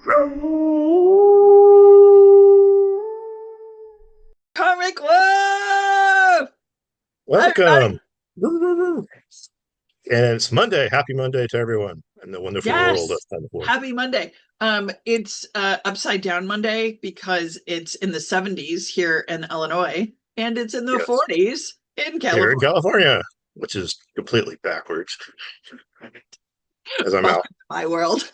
Karmic Woof! Hi, everybody. Welcome. Woo. And it's Monday. Happy Monday to everyone in the wonderful world of Yes. Comic Woof. Happy Monday. It's upside down Monday because it's in the 70s here in Illinois and it's in the Yes. 40s in Here in California. California, which is completely backwards. As I'm Welcome out. to my world.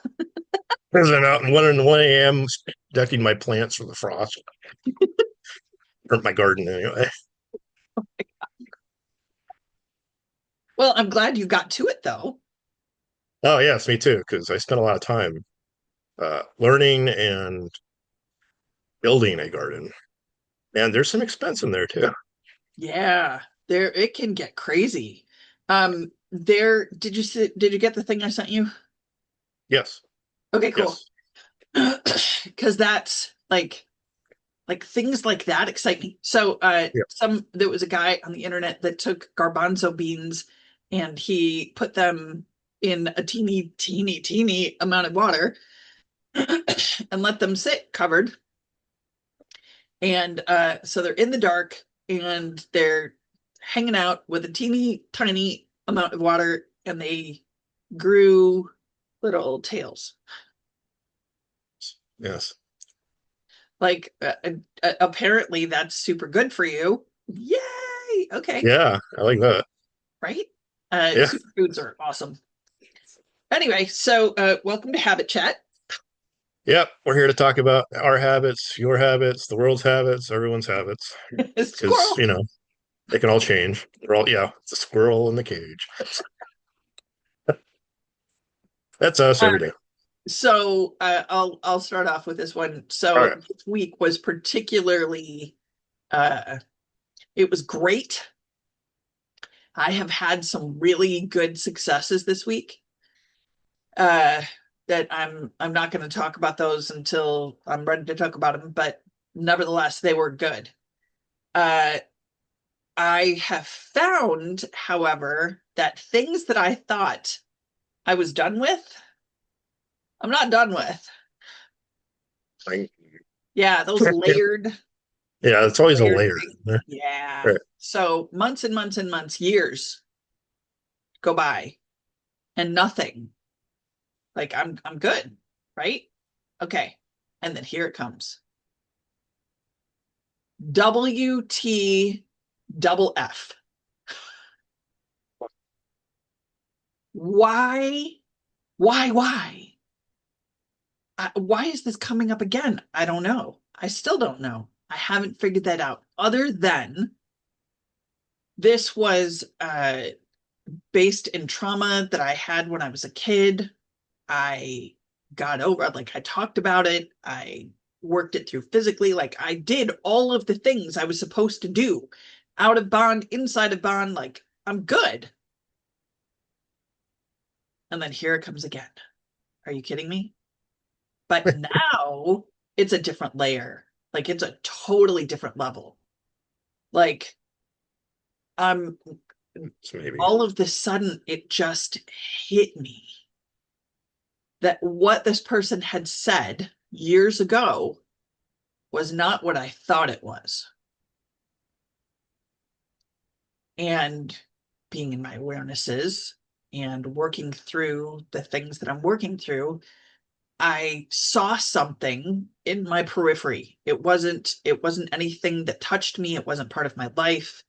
As I'm out and 1 a.m. decking my plants from the frost. Or my garden anyway. Well, I'm glad you got to it though. Oh yes, me too, because I spent a lot of time learning and building a garden. And there's some expense in there too. Yeah, there it can get crazy. Did you get the thing I sent you? Yes. Okay, cool. Yes. Because that's like things like that excite me. So Yeah. there was a guy on the internet that took garbanzo beans and he put them in a teeny amount of water and let them sit covered. And so they're in the dark and they're hanging out with a teeny tiny amount of water and they grew little tails. Yes. Like apparently that's super good for you. Yay! Okay. Yeah. I like that. Right? Yeah. Superfoods are awesome. Anyway, so welcome to Habit Chat. Yep, we're here to talk about our habits, your habits, the world's habits, everyone's habits, because Squirrel. they can all change. They're all it's a squirrel in the cage. That's us Uh, every day. I'll start off with this one. All So right. this week was particularly uh, it was great. I have had some really good successes this week. Uh, that I'm not going to talk about those until I'm ready to talk about them, but nevertheless, they were good. Uh, I have found, however, that things that I thought I was done with, I'm not done with. Fine. Yeah, those Yeah, it's always a layered layer things. in there. Yeah. Right. So months and months and months, years go by and nothing. Like I'm good, right? Okay. And then here it comes. WT double F. Why? Why? Why is this coming up again? I don't know. I still don't know. I haven't figured that out. Other than this was based in trauma that I had when I was a kid. I got over, like, I talked about it. I worked it through physically. Like, I did all of the things I was supposed to do out of bond, inside of bond. Like, I'm good. And then here it comes again. Are you kidding me? But now it's a different layer. Like, it's a totally different level. Like, I'm So maybe. all of the sudden, it just hit me that what this person had said years ago was not what I thought it was. And being in my awarenesses and working through the things that I'm working through, I saw something in my periphery. It wasn't anything that touched me. It wasn't part of my life.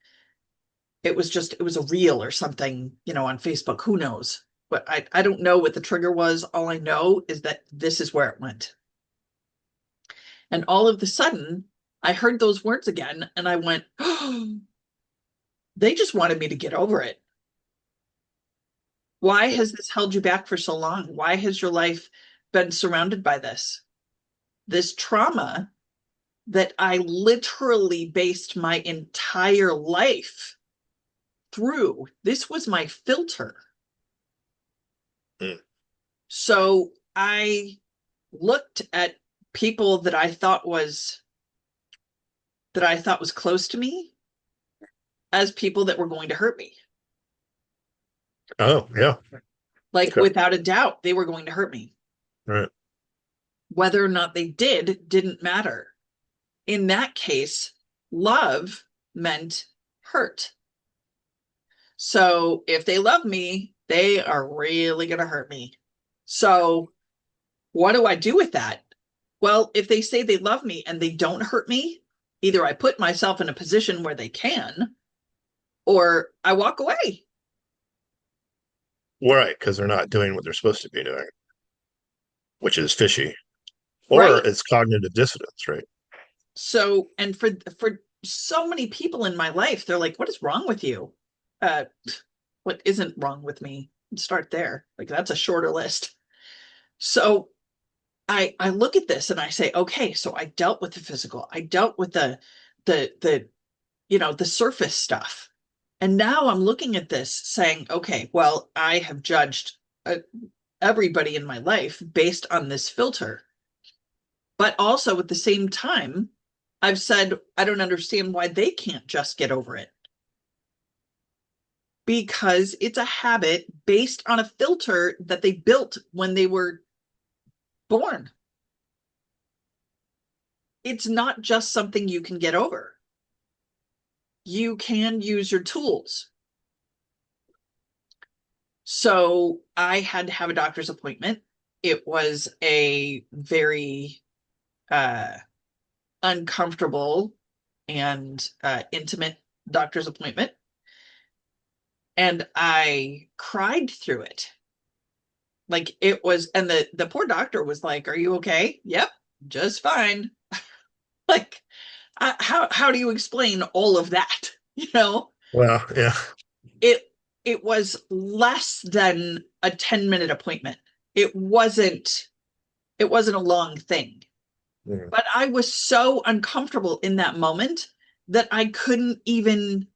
It was a reel or something, on Facebook. Who knows? But I don't know what the trigger was. All I know is that this is where it went. And all of a sudden, I heard those words again and I went, oh, they just wanted me to get over it. Why has this held you back for so long? Why has your life been surrounded by this trauma that I literally based my entire life through? This was my filter. Mm. So I looked at people that I thought was close to me as people that were going to hurt me. Oh, yeah. Like Okay. without a doubt, they were going to hurt me. All right. Whether or not they didn't matter. In that case, love meant hurt. So if they love me, they are really going to hurt me. So what do I do with that? Well, if they say they love me and they don't hurt me, either I put myself in a position where they can, or I walk away. Right, because they're not doing what they're supposed to be doing, which is fishy. Or Right. it's cognitive dissonance, right? So, and for so many people in my life, they're like, what is wrong with you? Uh, what isn't wrong with me? Start there. Like that's a shorter list. So I look at this and I say, okay, so I dealt with the physical. I dealt with the the surface stuff. And now I'm looking at this saying, okay, well, I have judged everybody in my life based on this filter. But also at the same time, I've said, I don't understand why they can't just get over it. Because it's a habit based on a filter that they built when they were born. It's not just something you can get over. You can use your tools. So I had to have a doctor's appointment. It was a very uncomfortable and intimate doctor's appointment. And I cried through it. Like it was, and the poor doctor was like, "Are you okay?" "Yep, just fine." Like, how do you explain all of that? Well, yeah. It it was less than a 10-minute appointment. It wasn't it wasn't a long thing. Yeah. But I was so uncomfortable in that moment that I couldn't even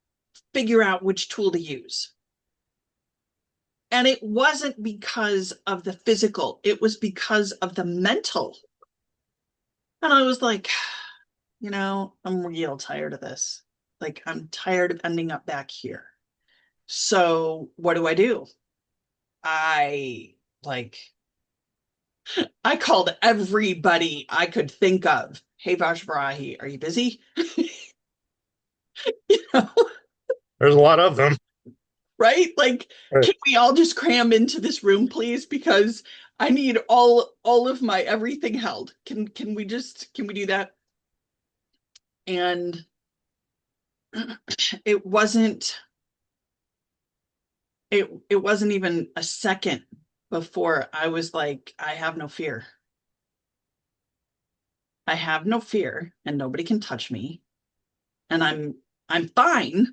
figure out which tool to use. And it wasn't because of the physical, it was because of the mental. And I was like, I'm real tired of this. Like, I'm tired of ending up back here. So, what do? I like, I called everybody I could think of. Hey, Vajrahi, are you busy? you know, There's a lot of them. right? Like, Right. can we all just cram into this room, please? Because I need all of my everything held. Can we do that? And it wasn't it wasn't even a second before I was like, I have no fear. I have no fear and nobody can touch me. And I'm fine.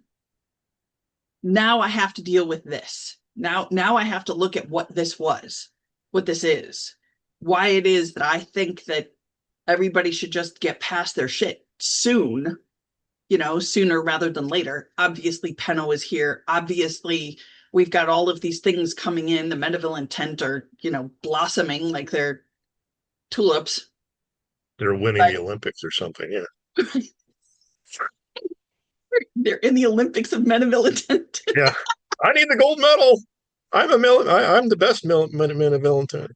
Now I have to deal with this. Now I have to look at what this was, what this is, why it is that I think that everybody should just get past their shit soon, sooner rather than later. Obviously, Penno is here. Obviously, we've got all of these things coming in. The Mediville intent are, blossoming like they're tulips. They're winning But the Olympics or something. Yeah. they're in the Olympics of Mediville intent. Yeah. I need the gold medal. I'm the best militant.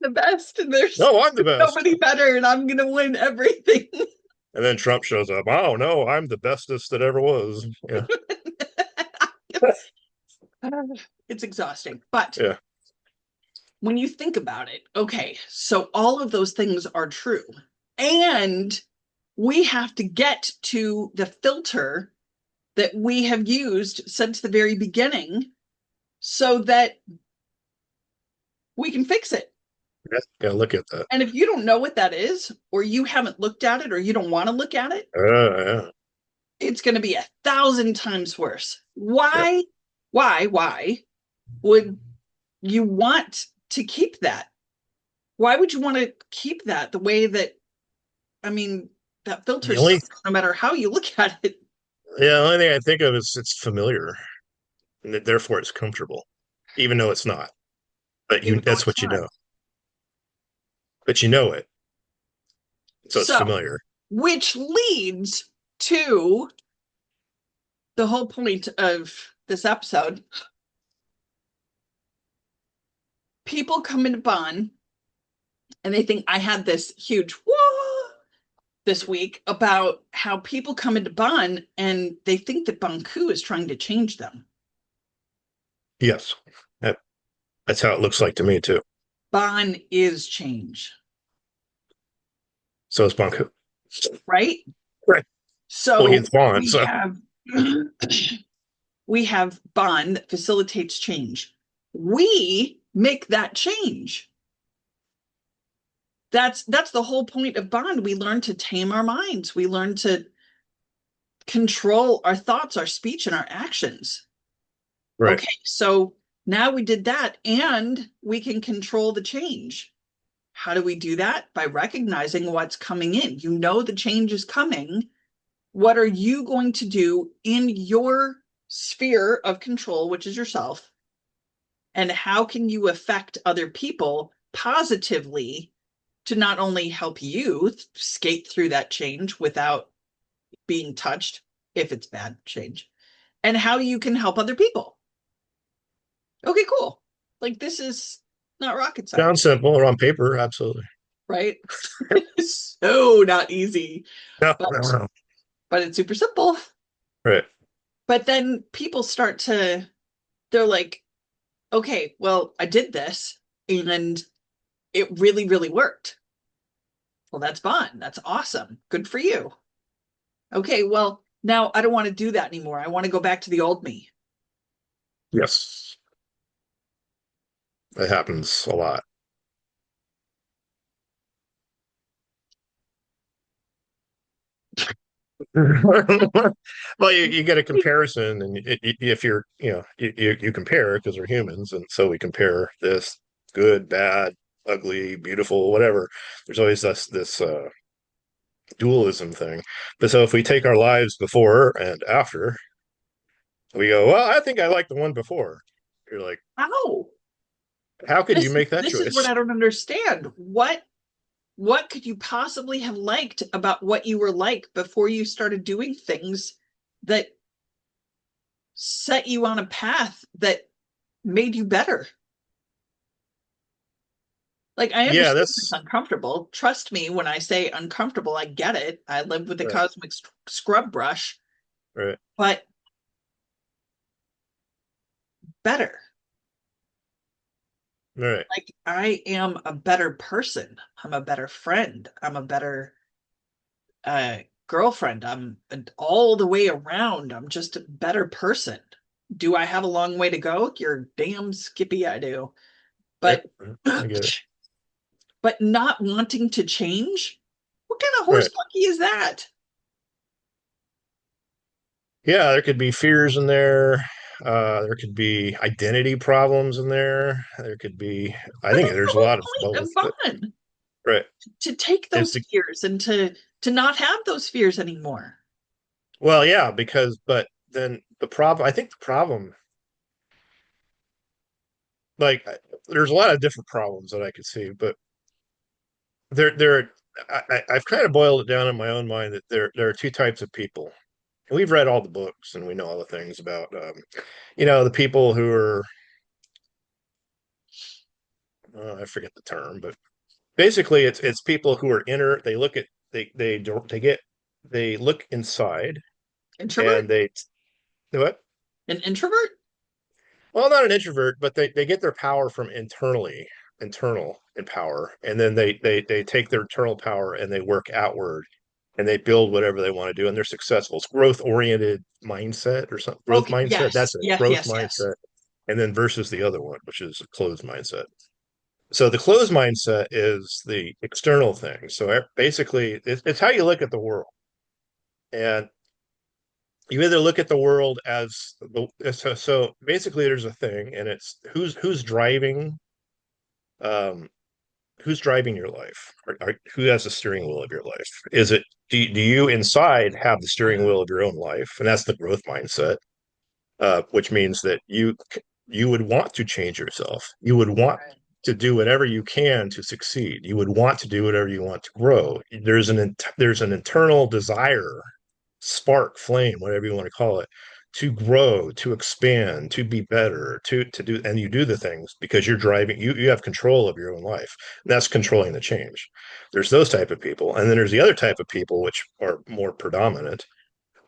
The best, and there's No, I'm the best. nobody better, and I'm gonna win everything. And then Trump shows up. Oh no, I'm the bestest that ever was. Yeah. It's exhausting. But Yeah. when you think about it, okay, so all of those things are true. And we have to get to the filter that we have used since the very beginning so that we can fix it. Yeah, look at that. And if you don't know what that is, or you haven't looked at it, or you don't want to look at it, Yeah. it's going to be 1,000 times worse. Yep. Why would you want to keep that? Why would you want to keep that the way that, I mean, that The filters only no matter how you look at it. yeah, the only thing I think of is it's familiar, and therefore it's comfortable, even though it's not. But Even though that's it's what you not. know. But you know it, so it's So, familiar. which leads to the whole point of this episode. People come into Bonn And they think I had this huge whoa this week about how people come into Bon and they think that Bonku is trying to change them. Yes. That, that's how it looks like to me too. Bon is change, So is Bonku. right? Right. Well, So he's Vaughn, we so have we have Bon that facilitates change. We make that change. That's the whole point of Bond. We learn to tame our minds. We learn to control our thoughts, our speech, and our actions. right. Okay, so now we did that and we can control the change. How do we do that? By recognizing what's coming in. You know the change is coming. What are you going to do in your sphere of control, which is yourself? And how can you affect other people positively to not only help you skate through that change without being touched, if it's bad change, and how you can help other people? Okay, cool. Like this is not rocket Sounds science, simple or on paper, absolutely. right? It's so not easy, No, but no, no. it's super simple. Right. But then people start to, they're like, okay, well, I did this and it really, really worked. Well, that's fun. That's awesome. Good for you. Okay, well, now I don't want to do that anymore. I want to go back to the old me. Yes. That happens a lot. Well, you get a comparison, and if you're, you compare because we're humans, and so we compare this good, bad, ugly, beautiful, whatever. There's always this dualism thing. But so if we take our lives before and after, we go, well, I think I like the one before. You're like, How? how could you This make that this is what choice? I don't understand. What could you possibly have liked about what you were like before you started doing things that set you on a path that made you better? Like I Yeah, understand it's that's uncomfortable. Trust me when I say uncomfortable, I get it. I live with a right, cosmic scrub brush, right, but better. right. Like I am a better person. I'm a better friend. I'm a better girlfriend. All the way around. I'm just a better person. Do I have a long way to go? You're damn skippy, I do. Yeah, But I get it. but not wanting to change? What kind of horse Right. monkey is that? Yeah, there could be fears in there. There could be identity problems in there. There could be, I But think that's the there's a lot of whole point both. of But, Bond. right. To take Is those fears and to not have those fears anymore. well, yeah, because, but then I think the problem, like, there's a lot of different problems that I could see, but there, I've kind of boiled it down in my own mind that there are two types of people. We've read all the books and we know all the things about, the people who are, I forget the term, but basically it's people who are inner. They look at, they don't, they look inside Introvert? and they, what? An introvert? Well, not an introvert, but they get their power from internal in power, and then they take their internal power and they work outward, and they build whatever they want to do, and they're successful. It's growth oriented mindset or something. Growth Okay, mindset. yes. That's it. Yes, Growth yes, yes. mindset, and then versus the other one, which is a closed mindset. So the closed mindset is the external thing. So basically, it's how you look at the world, and you either look at the world as so basically there's a thing, and it's um who's driving your life, who has the steering wheel of your life. Is it, do you inside have the steering wheel of your own life? And that's the growth mindset, which means that you would want to change yourself, you would want Right. to do whatever you can to succeed, you would want to do whatever you want to grow. There's an internal desire, spark, flame, whatever you want to call it, to grow, to expand, to be better, to do, and you do the things because you're driving, you have control of your own life. And that's controlling the change. There's those type of people. And then there's the other type of people, which are more predominant,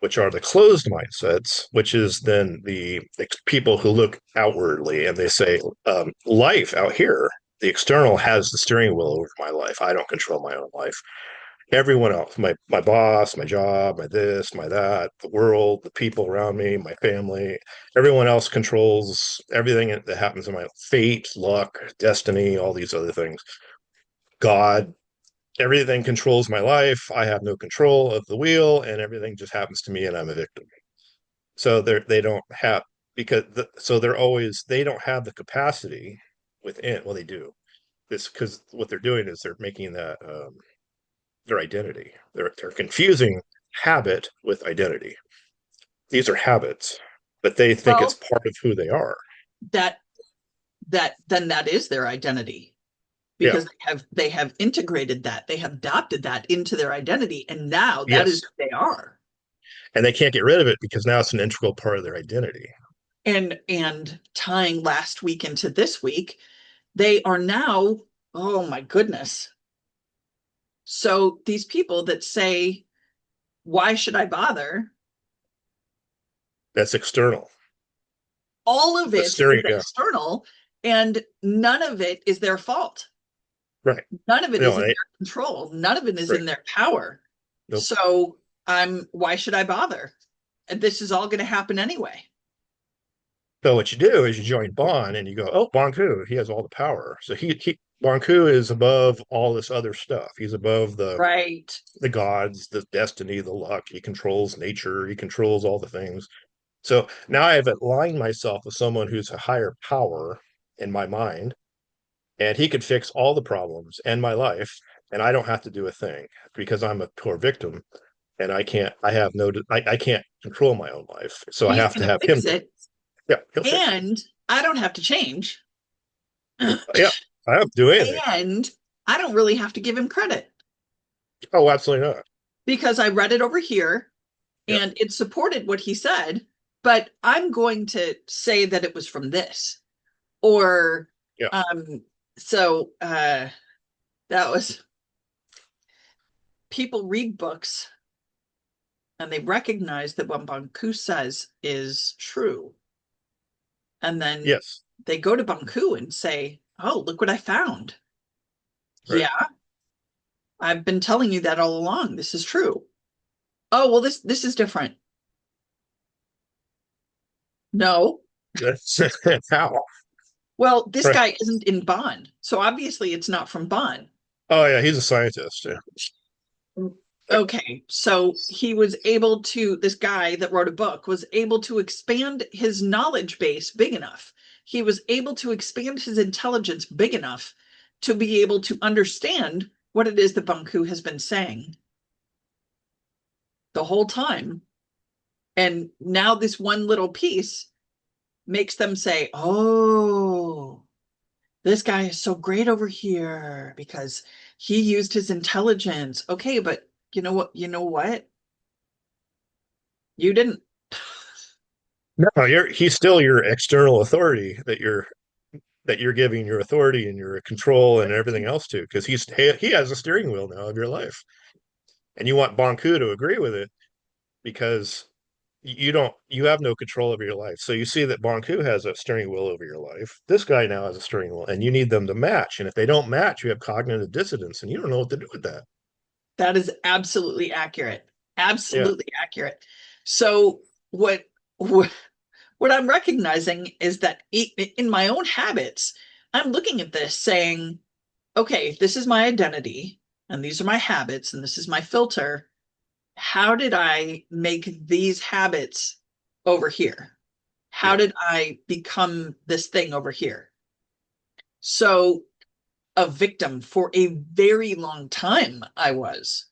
which are the closed mindsets, which is then the people who look outwardly and they say, life out here, the external has the steering wheel over my life. I don't control my own life. Everyone else, my boss, my job, my this, my that, the world, the people around me, my family, everyone else controls everything that happens in my fate, luck, destiny, all these other things. God, everything controls my life. I have no control of the wheel, and everything just happens to me, and I'm a victim. So they don't have so they're always they don't have the capacity within. Well, they do this because what they're doing is they're making that their identity. They're confusing habit with identity. These are habits, but they think it's Well, part of who they are. that then that is their identity Yeah. because they have integrated that, they have adopted that into their identity, and now that is Yes. who they are. And they can't get rid of it because now it's an integral part of their identity. And tying last week into this week, they are now, oh my goodness. So these people that say, why should I bother? That's external. All of The it is steering, yeah, external, and none of it is their fault. right. None of it is No, in their control. None of it is right. in their power. Nope. So why should I bother? And this is all going to happen anyway. So what you do is you join Bon and you go, oh, Bonku, he has all the power. So he Bonku is above all this other stuff. He's above Right. the gods, the destiny, the luck. He controls nature. He controls all the things. So now I've aligned myself with someone who's a higher power in my mind, and he could fix all the problems in my life, and I don't have to do a thing because I'm a poor victim, and I can't control my own life. So I He's have going to to have him fix do it. it, Yeah, he'll fix it. and I don't have to change. Yeah, I don't do anything. And I don't really have to give him credit Oh, absolutely not. because I read it over here Yeah, and it supported what he said, but I'm going to say that it was from this. Or yeah, so that was, people read books and they recognize that what Bonku says is true. And then yes, they go to Bonku and say, oh, look what I found. right. Yeah, I've been telling you that all along. This is true. Oh, well, this is different. No. That's how. Well, this Right. guy isn't in Bonn. So obviously it's not from Bonn. Oh yeah, he's a scientist. Yeah. Okay, so he was able to, this guy that wrote a book was able to expand his knowledge base big enough. He was able to expand his intelligence big enough to be able to understand what it is that Banku has been saying the whole time. And now this one little piece makes them say, oh, this guy is so great over here because he used his intelligence. Okay, but you know what? You know what? You didn't. No, he's still your external authority that you're giving your authority and your control and everything else to because he has a steering wheel now of your life, and you want Bonku to agree with it because you have no control over your life. So you see that Bonku has a steering wheel over your life. This guy now has a steering wheel, and you need them to match. And if they don't match, you have cognitive dissonance, and you don't know what to do with that. That is absolutely accurate. Yeah, Absolutely accurate. So what what I'm recognizing is that in my own habits, I'm looking at this saying, okay, this is my identity and these are my habits and this is my filter. How did I make these habits over here? How yeah, did I become this thing over here? So a victim for a very long time I was,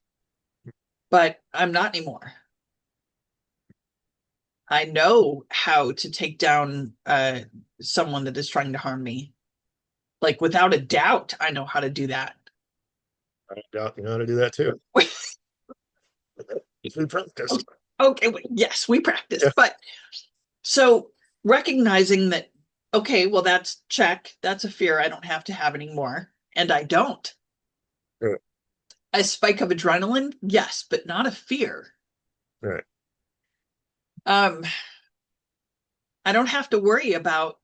but I'm not anymore. I know how to take down someone that is trying to harm me. Like without a doubt, I know how to do that. I doubt you know how to do that too. It's been practiced. Okay, yes, we practice, Yeah. but so recognizing that, okay, well, that's check. That's a fear I don't have to have anymore. And I don't. Right. A spike of adrenaline, yes, but not a fear. Right. Um, I don't have to worry about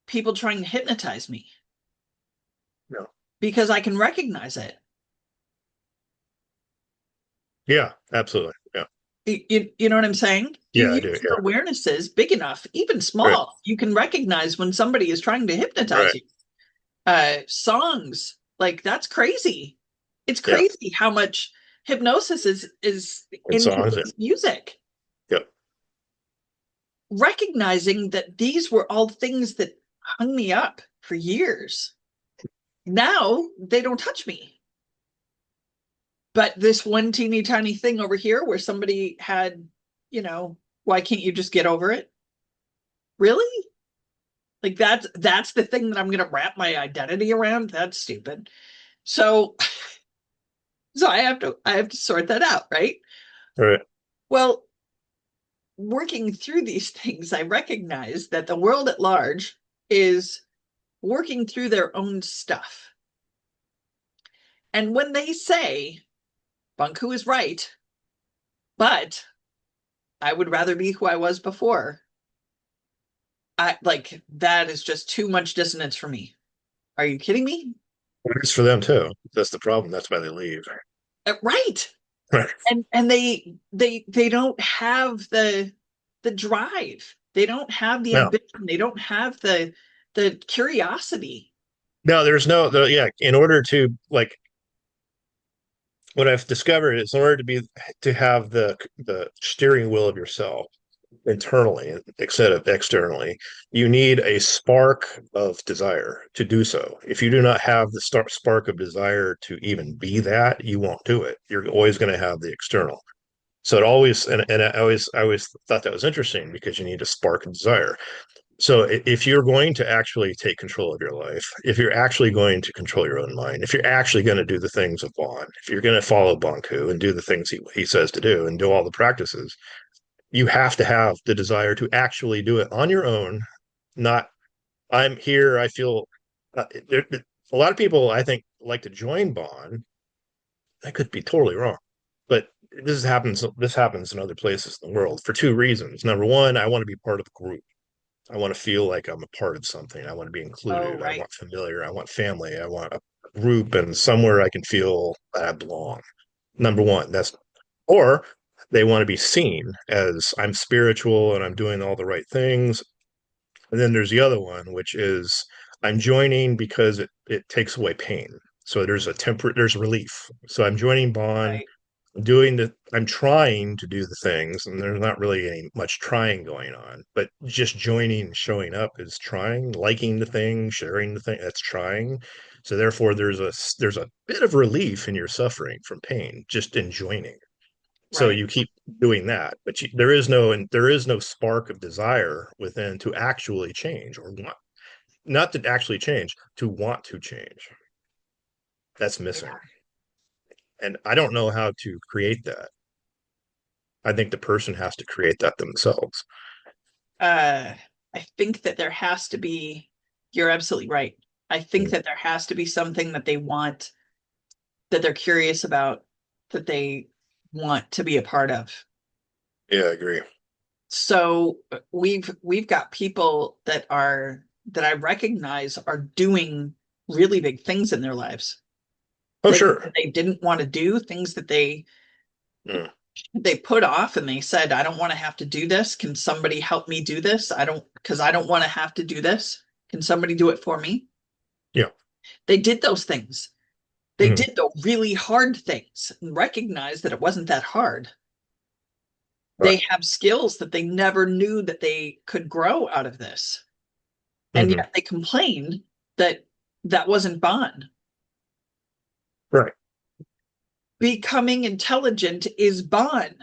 people trying to hypnotize me No. because I can recognize it. Yeah, absolutely. Yeah. You know what I'm saying? You Yeah, I do. use Yeah. your awarenesses big enough, even Right. small, you can recognize when somebody is trying to hypnotize Right. you. Songs, like that's crazy. It's Yeah. crazy how much hypnosis is And in songs. Yeah. today's music. Yep. Recognizing that these were all things that hung me up for years. Now they don't touch me. But this one teeny tiny thing over here where somebody had, why can't you just get over it? Really? Like that's the thing that I'm going to wrap my identity around? That's stupid. So so I have to sort that out, right? Right. Well, working through these things, I recognize that the world at large is working through their own stuff. And when they say Bonku is right, but I would rather be who I was before, I like that is just too much dissonance for me. Are you kidding me? It's for them too. That's the problem. That's why they leave. Right. Right. And they don't have the drive. They don't have the No. ambition. They don't have the curiosity. No, there's no yeah, in order to like what I've discovered is in order to have the steering wheel of yourself internally instead of externally, you need a spark of desire to do so. If you do not have the spark of desire to even be that, you won't do it. You're always going to have the external. So it always and I always thought that was interesting because you need a spark of desire. So if you're going to actually take control of your life, if you're actually going to control your own mind, if you're actually going to do the things of Bon, if you're going to follow Bonku and do the things he says to do and do all the practices, you have to have the desire to actually do it on your own, not I'm here, I feel there, a lot of people I think like to join Bon. I could be totally wrong. But this happens in other places in the world for two reasons. Number one, I want to be part of the group. I want to feel like I'm a part of something. I want to be Oh, included. I right. want familiar. I want family. I want a group and somewhere I can feel that I belong. Number one, that's or they want to be seen as I'm spiritual and I'm doing all the right things. And then there's the other one, which is I'm joining because it takes away pain. So there's relief. So I'm joining Bond, Right. I'm trying to do the things, and there's not really any much trying going on, but just joining, showing up is trying, liking the thing, sharing the thing, that's trying. So therefore there's a bit of relief in your suffering from pain just in joining. So Right. you keep doing that, but there is no spark of desire within to actually change or not to actually change, to want to change. That's missing. Yeah. And I don't know how to create that. I think the person has to create that themselves. Uh, I think that there has to be, you're absolutely right. I think Mm. that there has to be something that they want, that they're curious about, that they want to be a part of. Yeah, I agree. So we've got people that I recognize are doing really big things in their lives. Oh, Things sure. that they didn't want to do, things that Mm. they put off and they said, I don't want to have to do this. Can somebody help me do this? Because I don't want to have to do this. Can somebody do it for me? Yeah. They did those things. They Mm. did the really hard things and recognized that it wasn't that hard. Right. They have skills that they never knew that they could grow out of this. And Hmm. yet they complain that that wasn't Bond. Right. Becoming intelligent is Bond.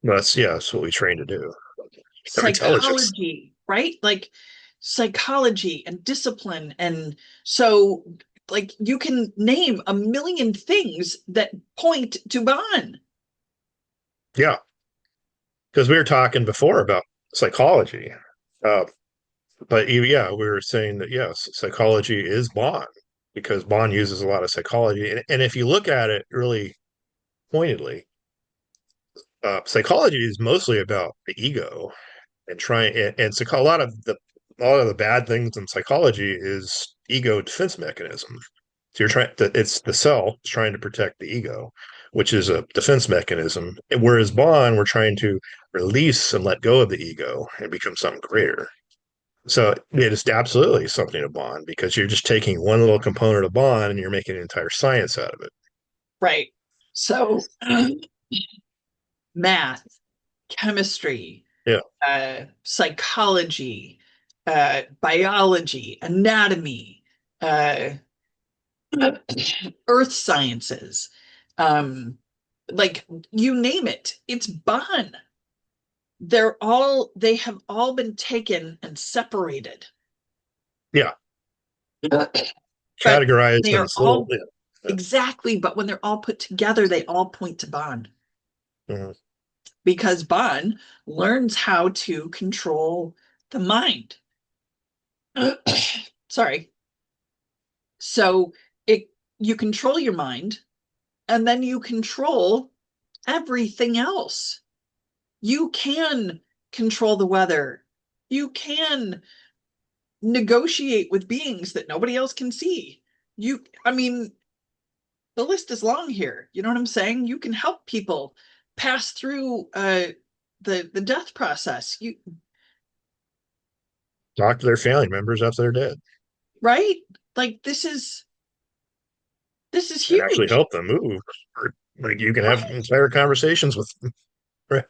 That's what we train to do. Our intelligence. Psychology, right? Like psychology and discipline. And so, like, you can name a million things that point to Bond. Yeah, because we were talking before about psychology. Uh, but yeah, we were saying that yes, psychology is Bond because Bond uses a lot of psychology, and if you look at it really pointedly, psychology is mostly about the ego and trying and a lot of the bad things in psychology is ego defense mechanism. So you're trying to, it's the self trying to protect the ego, which is a defense mechanism. Whereas Bond, we're trying to release and let go of the ego and become something greater. So it is absolutely something to Bond because you're just taking one little component of Bond and you're making an entire science out of it. Right. So math, chemistry, Yeah. psychology, biology, anatomy, uh, earth sciences, um, like you name it, it's Bon. They have all been taken and separated. Yeah. But Categorized they in are this little, all yeah. exactly, but when they're all put together, they all point to Bon Mhm. because Bon learns how to control the mind. Sorry. So it you control your mind and then you control everything else. You can control the weather. You can negotiate with beings that nobody else can see. I mean, the list is long here. You know what I'm saying? You can help people pass through the death process. You Talk to their family members after they're dead right? Like this is and actually huge. help them move. Or, like you can have Right. entire conversations with them. Right.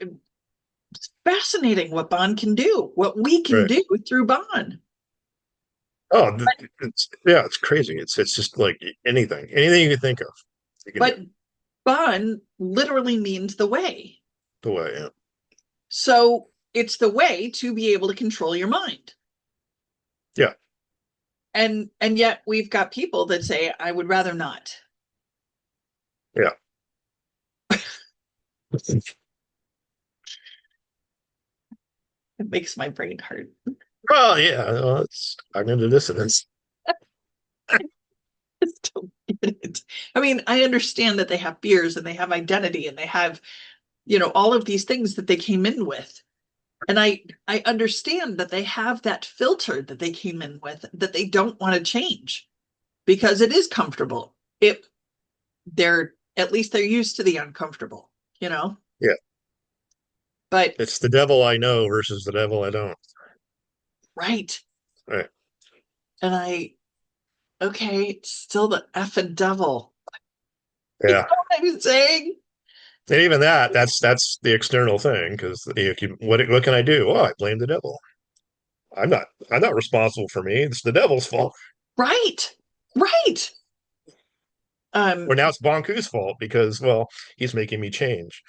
It's fascinating what Bond can do, what we can Right. do through Bond. Oh, it's yeah, it's crazy. It's just like anything you can think of, you can do. But Bond literally means the way. The way, yeah. So it's the way to be able to control your mind. Yeah. And yet we've got people that say, I would rather not. Yeah. It makes my brain hurt. Well, yeah, well, it's cognitive dissonance. I still get it. I mean, I understand that they have fears and they have identity and they have, all of these things that they came in with. And I understand that they have that filter that they came in with that they don't want to change because it is comfortable. They're at least they're used to the uncomfortable, you know? Yeah. But It's the devil I know versus the devil I don't. right. Right. And okay, it's still the effing devil. You Yeah. know what I'm saying? And even that's the external thing because what can I do? Oh, I blame the devil. I'm not I'm not responsible for me. It's the devil's fault. Right. Right. Or Um, now it's Bonku's fault because well, he's making me change.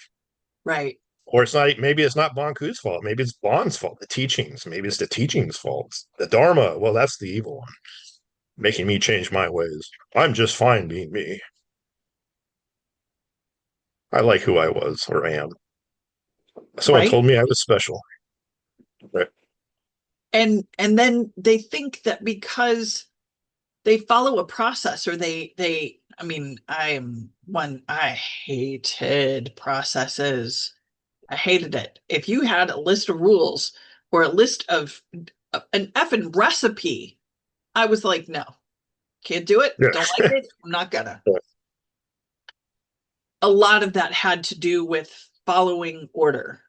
right. Or it's not maybe it's not Bonku's fault. Maybe it's Bond's fault. The teachings. Maybe it's the teachings' fault. The Dharma. Well, that's the evil one, making me change my ways. I'm just fine being me. I like who I was or am. Someone Right. told me I was special. Right. And then they think that because they follow a process or they I mean, I hated processes. I hated it. If you had a list of rules or a list of an effing recipe, I was like, no, can't do it. Yeah. Don't like it. I'm not gonna. Yeah. A lot of that had to do with following order.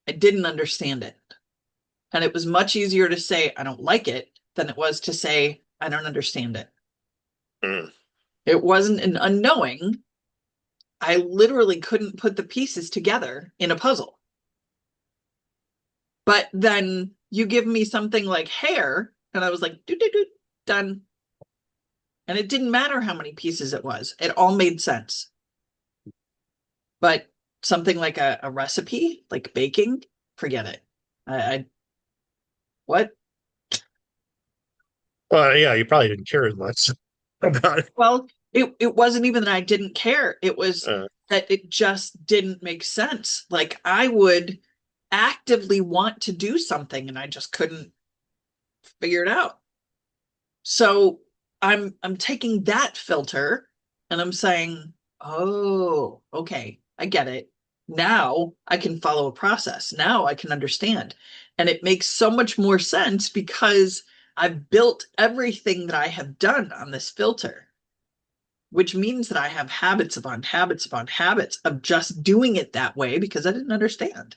I didn't understand it. And it was much easier to say, I don't like it than it was to say, I don't understand it. Mm. It wasn't an unknowing. I literally couldn't put the pieces together in a puzzle. But then you give me something like hair, and I was like, doo, doo, doo, done. And it didn't matter how many pieces it was, it all made sense. But something like a recipe, like baking, forget it. I what? Well, yeah, you probably didn't care as much about it. Well, it wasn't even that I didn't care. It was Uh, that it just didn't make sense. Like I would actively want to do something and I just couldn't figure it out. So I'm taking that filter and I'm saying, "Oh, okay, I get it. Now I can follow a process. Now I can understand." And it makes so much more sense because I've built everything that I have done on this filter, which means that I have habits upon habits upon habits of just doing it that way because I didn't understand.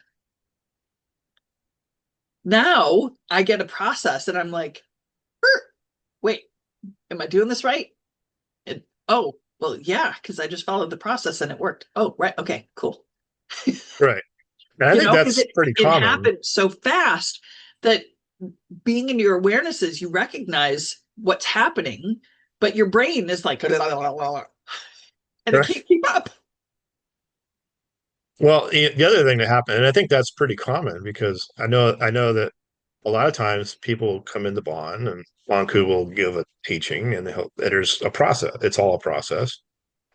Now I get a process and I'm like, wait, am I doing this right? Oh, well, yeah, because I just followed the process and it worked. Oh, right. Okay, cool. Right. And I You think know, because that's pretty it common. happened so fast that being in your awarenesses, you recognize what's happening, but your brain is like, and it Right. can't keep up. Well, the other thing that happened, and I think that's pretty common because I know that a lot of times people come into Bond and Bonku will give a teaching and there's a process. It's all a process.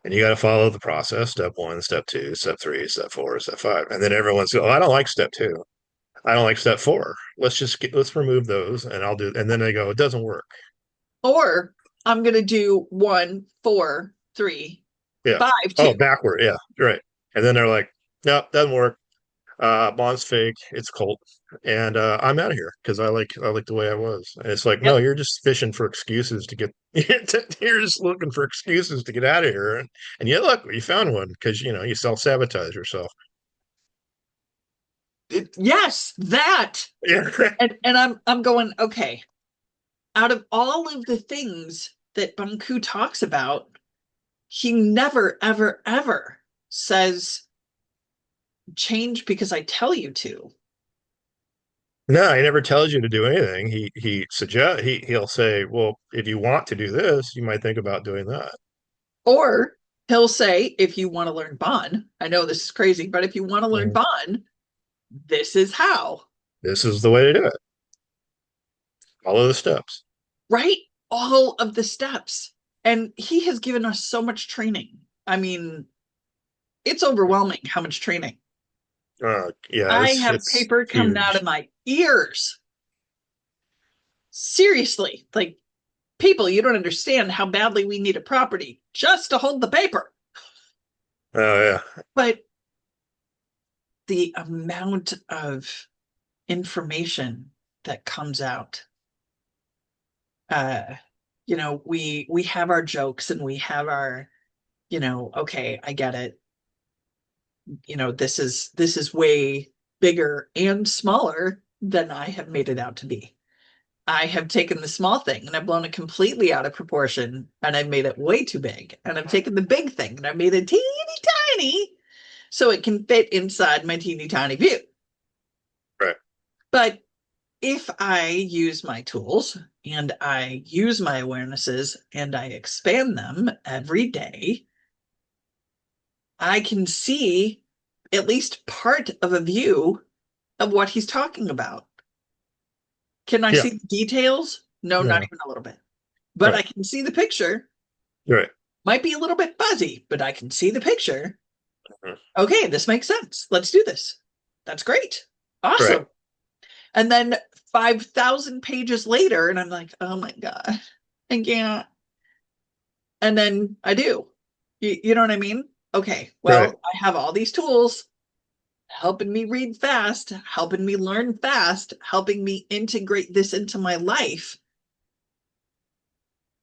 And you got to follow the process, step one, step two, step three, step four, step five. And then everyone's, oh, I don't like step two. I don't like step four. Let's remove those and I'll do. And then they go, it doesn't work. Or I'm going to do 1, 4, 3, Yeah. 5, 2. Oh, backward. Yeah. Right. And then they're like, no, doesn't work. Bond's fake. It's cult. And I'm out of here because I like the way I was. And it's like, no, Yep. you're just fishing for excuses to get. You're just looking for excuses to get out of here. And yeah, look, you found one because you self sabotage yourself. Yes, that. Yeah. And I'm going, okay, out of all of the things that Bonku talks about, he never, ever, ever says change because I tell you to. No, he never tells you to do anything. He'll say, well, if you want to do this, you might think about doing that. Or he'll say, if you want to learn Bon, I know this is crazy, but if you want to learn Mhm. Bon, this is how, This is the way to do it. Follow the steps. right? All of the steps. And he has given us so much training. I mean, it's overwhelming how much training. Yeah, I it's have it's paper coming out of huge. my ears. Seriously, like people, you don't understand how badly we need a property just to hold the paper. Oh yeah, But the amount of information that comes out, uh, we have our jokes and we have our, okay, I get it. This is way bigger and smaller than I have made it out to be. I have taken the small thing and I've blown it completely out of proportion and I've made it way too big. And I've taken the big thing and I've made it teeny tiny so it can fit inside my teeny tiny view. right. But if I use my tools and I use my awarenesses and I expand them every day, I can see at least part of a view of what he's talking about. Can I Yeah, see the details? No, not no, even a little bit. But right, I can see the picture. right. Might be a little bit fuzzy, but I can see the picture. Mhm. Okay, this makes sense. Let's do this. That's great. Right, Awesome. And then 5,000 pages later, and I'm like, oh my God, I can't. And then I do. You know what I mean? Okay, right, well, I have all these tools helping me read fast, helping me learn fast, helping me integrate this into my life.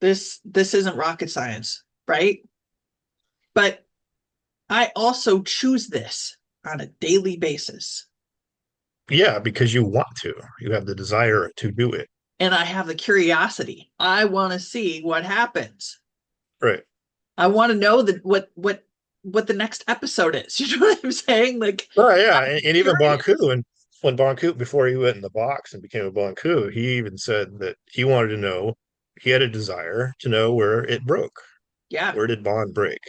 This isn't rocket science, right? But I also choose this on a daily basis. yeah, because you want to. You have the desire to do it. And I have the curiosity. I want to see what happens. Right. I want to know that what the next episode is. You know what I'm saying? Like Oh yeah, I'm and even curious. Bonku, and when Bonku before he went in the box and became a Bonku, he even said that he wanted to know. He had a desire to know where it broke. Yeah. Where did Bond break?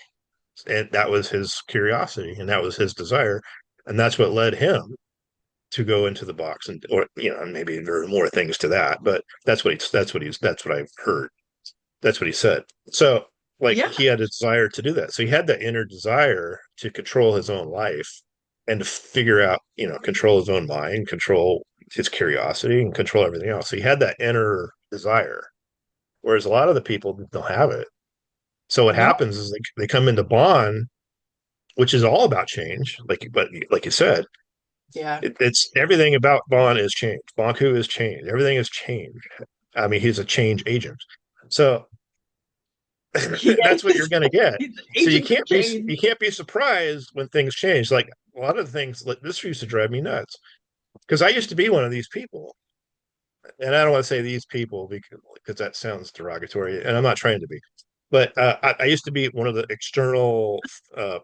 And that was his curiosity, and that was his desire, and that's what led him to go into the box, and or maybe there are more things to that, but that's what I've heard. That's what he said. So like Yeah. he had a desire to do that. So he had that inner desire to control his own life and to figure out, control his own mind, control his curiosity, and control everything else. So he had that inner desire, whereas a lot of the people don't have it. So what No, happens is they come into Bond, which is all about change, but like you said, yeah. it's everything about Bond is change. Bonku is change. Everything is change. I mean, he's a change agent. So He that's what you're is. going to get. He's an So agent of change. you can't be surprised when things change. Like a lot of things, like this used to drive me nuts because I used to be one of these people, and I don't want to say these people because that sounds derogatory, and I'm not trying to be. But I used to be one of the external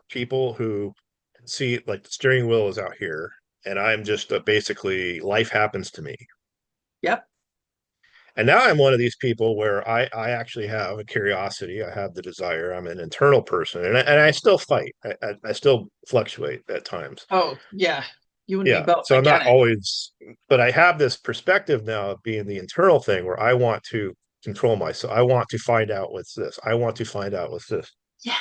people who see like the steering wheel is out here, and I'm just basically life happens to me. Yep. And now I'm one of these people where I actually have a curiosity. I have the desire. I'm an internal person, and I still fight. I still fluctuate at times. Oh, yeah. You and me Yeah. both. So I I'm get not it. always, but I have this perspective now of being the internal thing where I want to control myself. I want to find out what's this. I want to find out what's this. Yeah.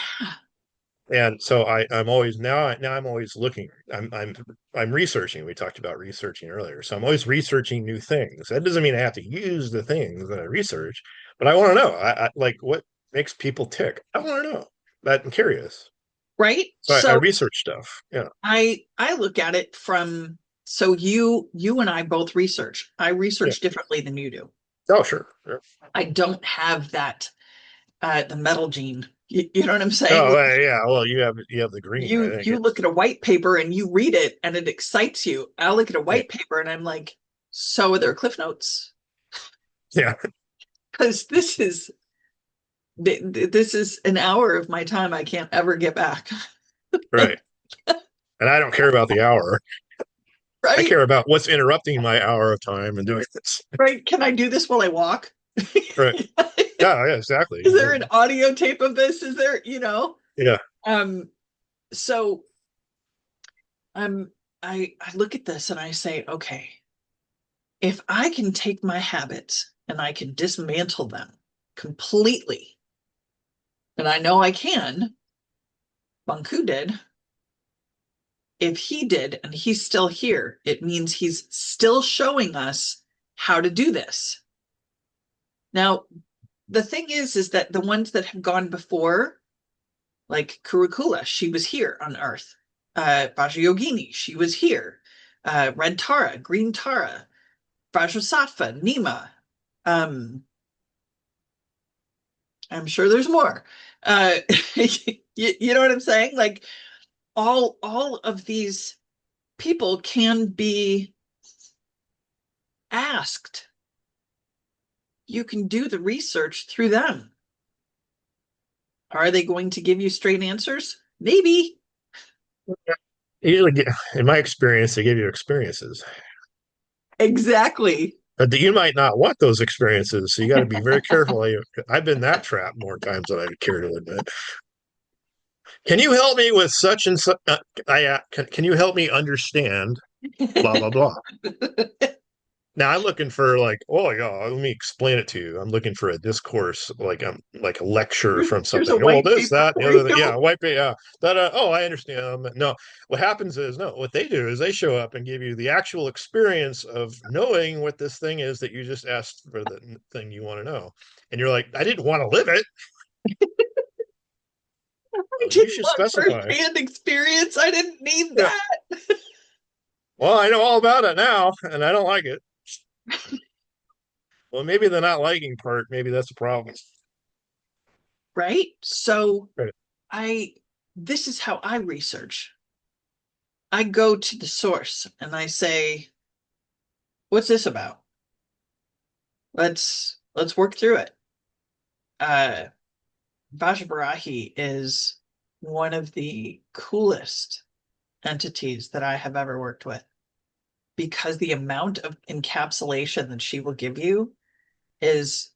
And so I'm always now I'm always looking. I'm researching. We talked about researching earlier. So I'm always researching new things. That doesn't mean I have to use the things that I research, but I want to know. I like what makes people tick. I want to know. I'm curious. Right. So I So research stuff. Yeah. I look at it from, so you and I both research. I Yeah. research differently than you do. Oh, sure. Sure. I don't have that the metal gene. You know what I'm saying? Oh, Like, yeah. Well, you have the green. I think you look it's at a white paper and you read it and it excites you. I look at a yeah. white paper and I'm like, so are there cliff notes? Yeah. Because this is an hour of my time I can't ever get back. Right. And I don't care about the hour. I Right? care about what's interrupting my hour of time and doing this. Right? Can I do this while I walk? Right. Yeah. Yeah. Exactly. Is there an audio tape of this? Is there, Yeah. um so um I look at this and I say, okay, if I can take my habits and I can dismantle them completely, and I know I can, Bonku did. If he did and he's still here, it means he's still showing us how to do this. Now, the thing is that the ones that have gone before, like Kurukula, she was here on Earth. Vajrayogini, she was here. Red Tara, Green Tara, Vajrasattva, Nima. Um, I'm sure there's more. You know what I'm saying? Like all of these people can be asked. You can do the research through them. Are they going to give you straight answers? Maybe. In my experience, they give you experiences, Exactly. but you might not want those experiences. So you got to be very careful. I've been that trap more times than I care to admit. Can you help me with such and such? Can you help me understand? Blah blah blah. Now I'm looking for like, oh yeah, let me explain it to you. I'm looking for a discourse, like a lecture from Here's a something. Oh, white this, paper that, and the for other thing. you. Yeah, white paper. Yeah, that. Oh, I understand. No, what happens is no. What they do is they show up and give you the actual experience of knowing what this thing is that you just asked for the thing you want to know, and you're like, I didn't want to live it. I You didn't should want specify. firsthand experience. I didn't need Yeah. that. Well, I know all about it now, and I don't like it. Well, maybe the not liking part, maybe that's a problem. Right? So Right. I this is how I research. I go to the source and I say, what's this about? Let's work through it. Uh Vajabarahi is one of the coolest entities that I have ever worked with because the amount of encapsulation that she will give you is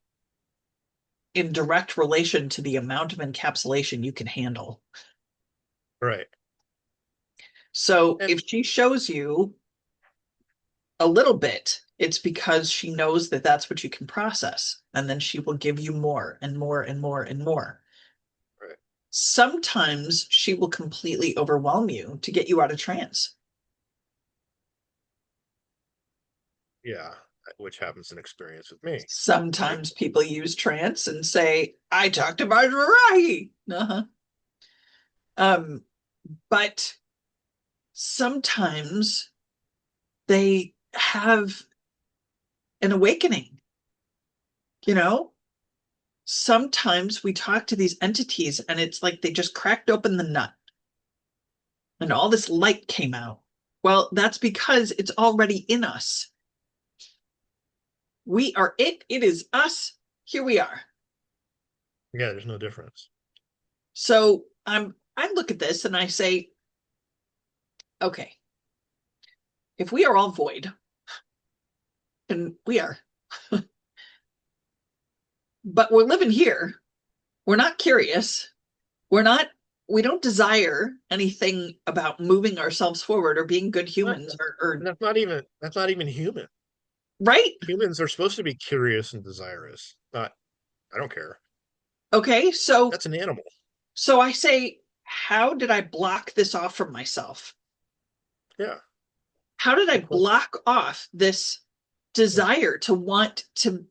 in direct relation to the amount of encapsulation you can handle. Right. So And if she shows you a little bit, it's because she knows that that's what you can process. And then she will give you more and more and more and more. right. Sometimes she will completely overwhelm you to get you out of trance. Yeah, which happens in experience with me. Right. Sometimes people use trance and say, I talked to Marjorie. Uh-huh. Um, but sometimes they have an awakening, you know? Sometimes we talk to these entities and it's like they just cracked open the nut and all this light came out. Well, that's because it's already in us. We are it. It is us. Here we are. Yeah, there's no difference. So I look at this and I say, okay, if we are all void, and we are, but we're living here, we're not curious, we're not, we don't desire anything about moving ourselves forward or being good What? humans or That's not even human. right? Humans are supposed to be curious and desirous. Not, I don't care. Okay, so That's an animal. so I say, how did I block this off from myself? Yeah, How did I good question. block off this Yeah. desire to want to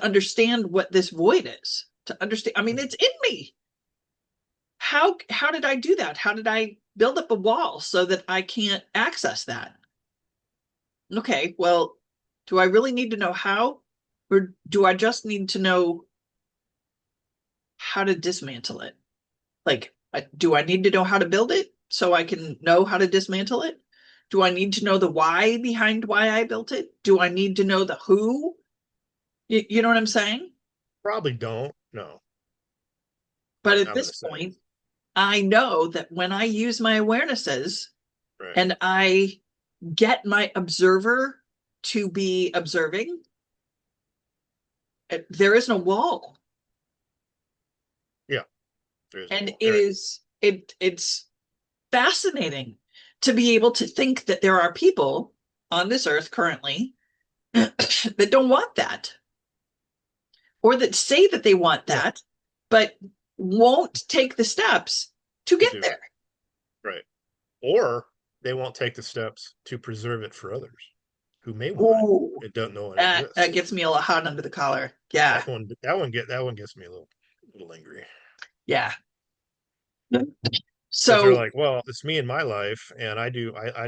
understand what this void is? To understand, I mean, it's in me. How did I do that? How did I build up a wall so that I can't access that? Okay, well, do I really need to know how? Or do I just need to know how to dismantle it? Like, do I need to know how to build it so I can know how to dismantle it? Do I need to know the why behind why I built it? Do I need to know the who? You know what I'm saying? Probably don't. No, But at I'm this gonna say. point, I know that when I use my awarenesses Right. and I get my observer to be observing, there is no wall. Yeah, there is no And wall. All right. it's fascinating to be able to think that there are people on this earth currently that don't want that or that say that they want Yeah, that but won't take the steps to to get do it. there. Right. Or they won't take the steps to preserve it for others who may want it Ooh, and don't know it that exists. gets me a little hot under the collar. Yeah, That one gets me a little angry. yeah. Because they're So like, well, it's me and my life, and I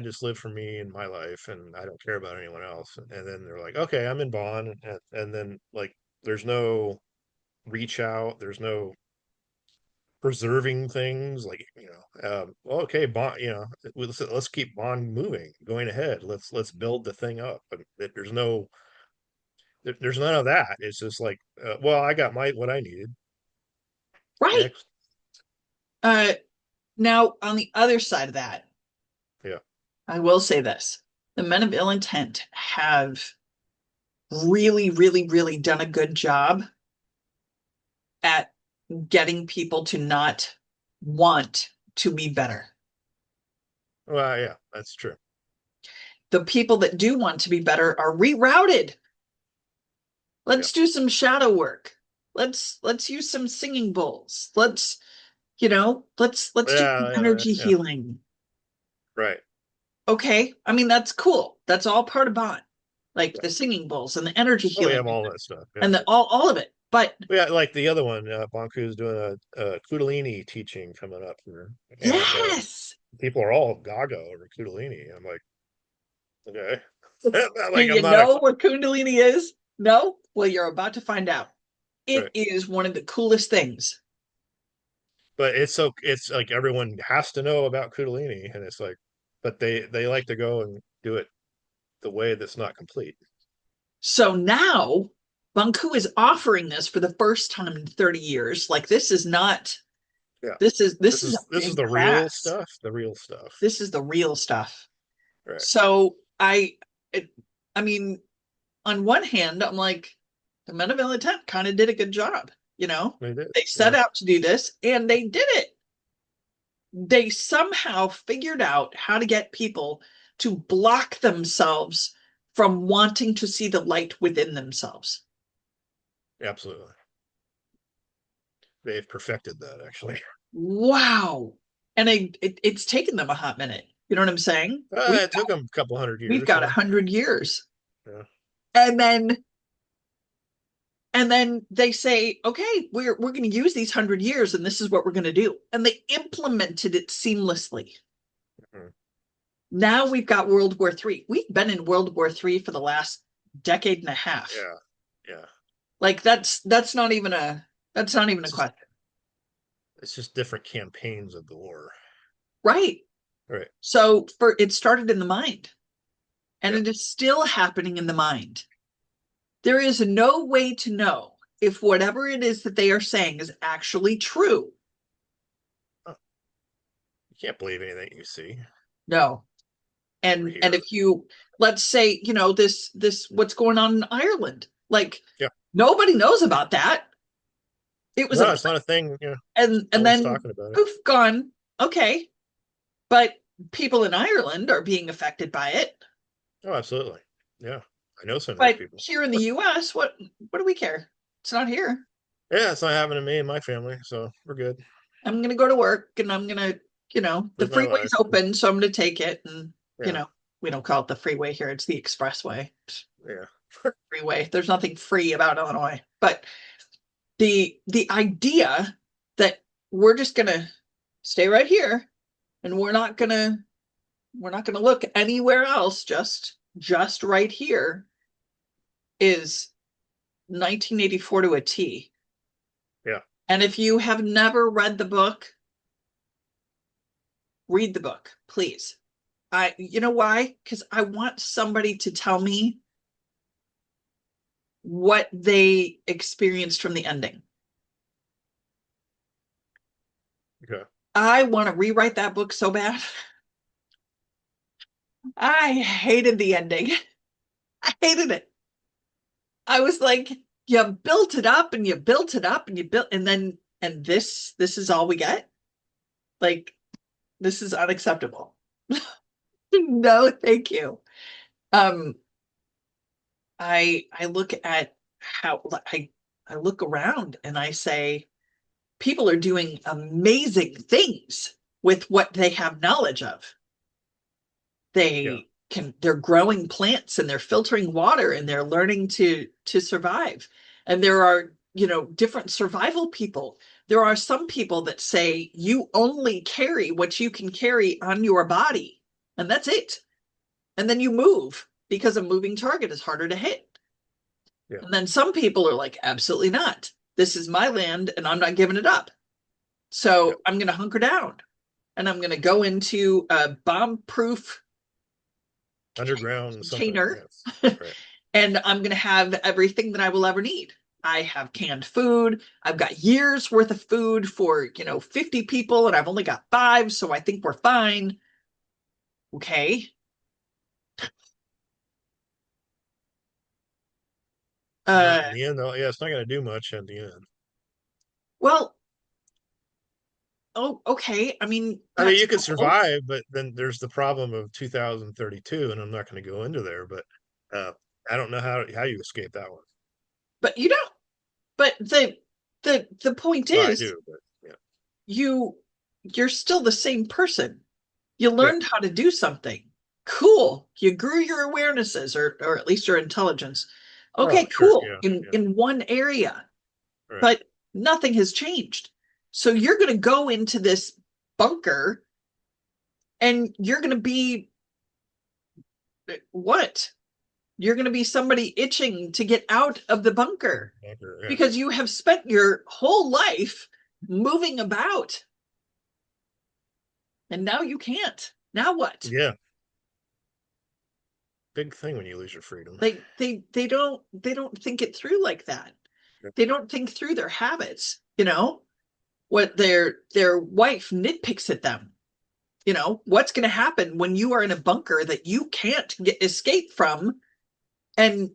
just live for me and my life, and I don't care about anyone else. And then they're like, okay, I'm in bond, and then like there's no reach out, there's no preserving things, like well, okay, bond, let's keep bond moving, going ahead. Let's build the thing up. But there's none of that. It's just like, well, I got my what I needed. right. Next, uh Now on the other side of that, yeah, I will say this: the men of ill intent have really, really, really done a good job at getting people to not want to be better. well, yeah, that's true. The people that do want to be better are rerouted. Yeah, Let's do some shadow work. Let's use some singing bowls. Let's do some yeah, energy yeah, healing. right. Okay. I mean, that's cool. That's all part of bond. Like Yeah. the singing bowls and the energy Oh, we healing have all that stuff. Yeah. and the all of it. But Yeah, like the other one, Bonku is doing a Kundalini teaching coming up here, and yes. people are all gaga over Kundalini. I'm like, okay, Do like I'm you not a know what Kundalini is? No? Well, you're about to find out. It right, is one of the coolest things. but it's like everyone has to know about Kundalini, and it's like, but they like to go and do it the way that's not complete. So now Bonku is offering this for the first time in 30 years. Like this is not Yeah, this this is is a this is big the real class. stuff. The real stuff. This is the real stuff. Right. So it, I mean, on one hand, I'm like, the Men of Ill Intent kind of did a good job. You know, They did. they set Yeah, out to do this and they did it. They somehow figured out how to get people to block themselves from wanting to see the light within themselves. absolutely. They've perfected that actually. Wow. And it's taken them a hot minute. You know what I'm saying? It took them a couple hundred We've years. got Yeah. 100 years. Yeah. And then they say, okay, we're going to use these 100 years and this is what we're going to do. And they implemented it seamlessly. Mhm. Now we've got World War III. We've been in World War III for the last decade and a half. Yeah. Yeah. Like that's not even a It's just question. it's just different campaigns of the war. Right. Right. So for it started in the mind and Yeah. it is still happening in the mind. There is no way to know if whatever it is that they are saying is actually true. Oh, you can't believe anything you see No. or And hear. if you, let's say, this what's going on in Ireland, like Yeah. nobody knows about that. It was No, a it's not a thing. Yeah. No and one's then talking about it. poof, gone. Okay. But people in Ireland are being affected by it. Oh, absolutely. Yeah. I know some nice But people. here in the US, what do we care? It's not here. Yeah, it's not happening to me and my family, so we're good. I'm gonna go to work and I'm gonna, the Live my freeway's life. open, so I'm gonna take it. And, Yeah. we don't call it the freeway here, it's the expressway. Yeah. Freeway. There's nothing free about Illinois. But the idea that we're just gonna stay right here and we're not gonna look anywhere else, just right here is 1984 to a T. Yeah. And if you have never read the book, read the book, please. You know why? Because I want somebody to tell me what they experienced from the ending. Okay. I want to rewrite that book so bad. I hated the ending. I hated it. I was like, you built it up and you built it up and you built, and this is all we get. Like, this is unacceptable. No, thank you. Um, I look at how I look around and I say, people are doing amazing things with what they have knowledge of. Yeah. They're growing plants and they're filtering water and they're learning to survive. And there are, different survival people. There are some people that say you only carry what you can carry on your body, and that's it. And then you move because a moving target is harder to hit. Yeah. And then some people are like, absolutely not. This is my land and I'm not giving it up. Yeah. So I'm going to hunker down and I'm going to go into a bomb proof Underground something. container Yes. Right. and I'm going to have everything that I will ever need. I have canned food. I've got years worth of food for, 50 people and I've only got 5. So I think we're fine. Okay. Yeah. Uh, In the end, though, yeah, it's not going to do much at the end. well, oh, okay. I mean, I mean, that's you could cool. survive, but then there's the problem of 2032, and I'm not going to go into there, but uh, I don't know how you escape that one. But but the point Well, I is do, but yeah. you you're still the same person. You Yeah. learned how to do something. Cool. You grew your awarenesses or at least your intelligence. Oh, Okay, sure. cool. Yeah. In Yeah. in one area, Right. but nothing has changed. So you're going to go into this bunker and you're going to be what? You're going to be somebody itching to get out of the bunker Yeah. because you have spent your whole life moving about and now you can't. Now what? Yeah. Big thing when you lose your freedom. They don't think it through like that. Yeah. They don't think through their habits, what their wife nitpicks at them. What's going to happen when you are in a bunker that you can't escape from and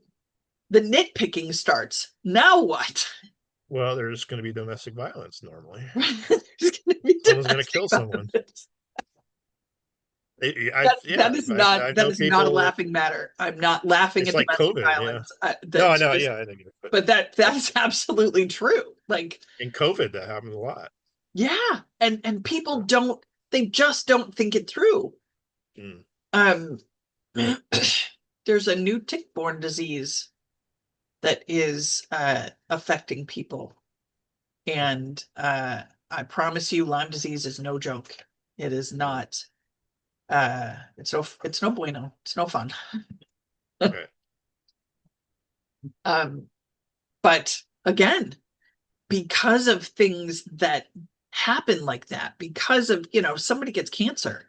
the nitpicking starts. Now what? Well, there's going to be domestic violence normally. There's going to be Someone's going to domestic kill someone. violence. I That yeah, is not I that know is not a people. laughing matter. I'm not laughing It's at like domestic COVID. Yeah. violence. No, I That's know. just, Yeah, I think, but but that's absolutely true. Like, in COVID, that happens a lot. Yeah. And people don't, they just don't think it through. Mm, Um, there's a new tick-borne disease that is affecting people. And I promise you, Lyme disease is no joke. It is mm, not. It's no bueno. It's no fun. right. Um, but again, because of things that happen like that, because of, somebody gets cancer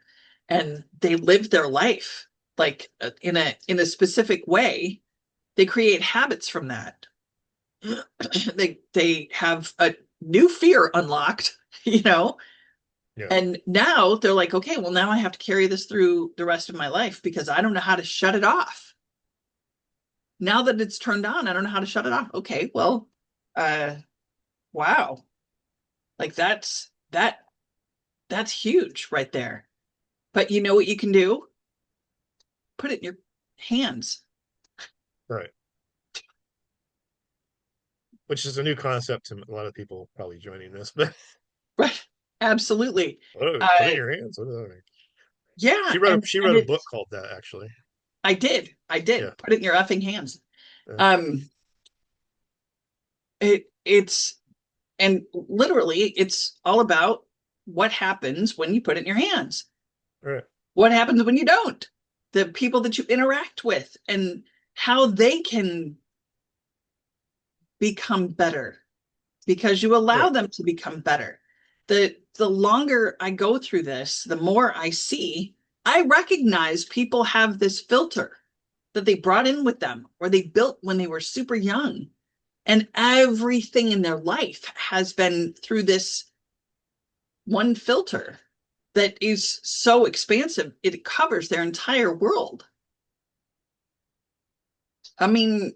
and they live their life like in a specific way, they create habits from that. They have a new fear unlocked, you know, Yeah. and now they're like, okay, well, now I have to carry this through the rest of my life because I don't know how to shut it off. Now that it's turned on, I don't know how to shut it off. Okay, well, uh, wow, like that's huge right there. But you know what you can do? Put it in your hands. Right. Which is a new concept to a lot of people probably joining this, but Right. Absolutely. oh, put it in Uh, your hands. What does that mean? yeah, She and wrote a book it's called that actually. I Yeah. did. Put it in your effing hands. Yeah. Um, it's and literally it's all about what happens when you put it in your hands. Right. What happens when you don't? The people that you interact with and how they can become better because you allow Right. them to become better. The longer I go through this, the more I see, I recognize people have this filter that they brought in with them or they built when they were super young. And everything in their life has been through this one filter that is so expansive, it covers their entire world. I mean,